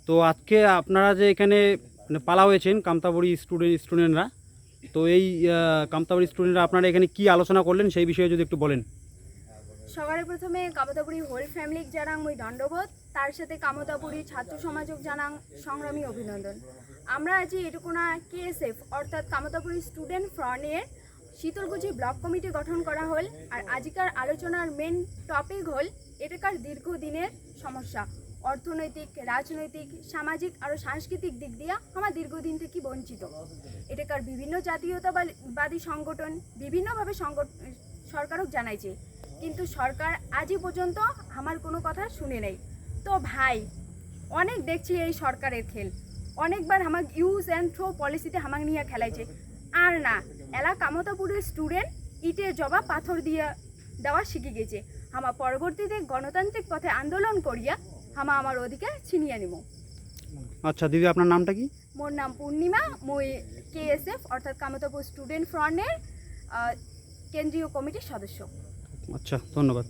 তো আজকে আপনারা যে এখানে মানে পালা হয়েছেন কামতাবুড়ি স্টুডেন্টরা, তো এই কামতাবুড়ি স্টুডেন্টরা আপনারা এখানে কি আলোচনা করলেন সেই বিষয়ে যদি একটু বলেন। সবার প্রথমে কামতাপুরী হোল ফ্যামিলিক জানাং মুই দণ্ডবোধ, তার সাথে কামতাপুরী ছাত্র সমাজক জানাং সংগ্রামী অভিনন্দন। আমরা আজি এটুকুনা কেএসএফ অর্থাৎ কামতাপুরী স্টুডেন্ট ফ্রন্টের শীতলকুচি ব্লক কমিটি গঠন করা হল। আর আজিকার আলোচনার মেন টপিক হল এটাকার দীর্ঘদিনের সমস্যা, অর্থনৈতিক, রাজনৈতিক, সামাজিক আর সাংস্কৃতিক দিক দিয়ে আমরা দীর্ঘদিন থেকে বঞ্চিত। এটাকার বিভিন্ন জাতীয়তাবাদী সংগঠন বিভিন্নভাবে সরকারক জানাইছে, কিন্তু সরকার আজই পর্যন্ত আমার কোনো কথা শুনে নেই। তো ভাই, অনেক দেখছি এই সরকারের খেল, অনেকবার আমাক ইউজ অ্যান্ড থ্রো পলিসিতে আমাকে নিয়ে খেলাইছে। আর না, এলা কামতাপুরের স্টুডেন্ট ইটের জবাব পাথর দিয়ে দেওয়া শিখে গেছে। আমার পরবর্তীতে গণতান্ত্রিক পথে আন্দোলন করিয়া আমার অধিকার ছিনিয়ে নিব। আচ্ছা দিদি, আপনার নামটা কি? মোর নাম পূর্ণিমা, মই কেএসএফ অর্থাৎ কামতাপুর স্টুডেন্ট ফ্রন্টের কেন্দ্রীয় কমিটির সদস্য। আচ্ছা, ধন্যবাদ।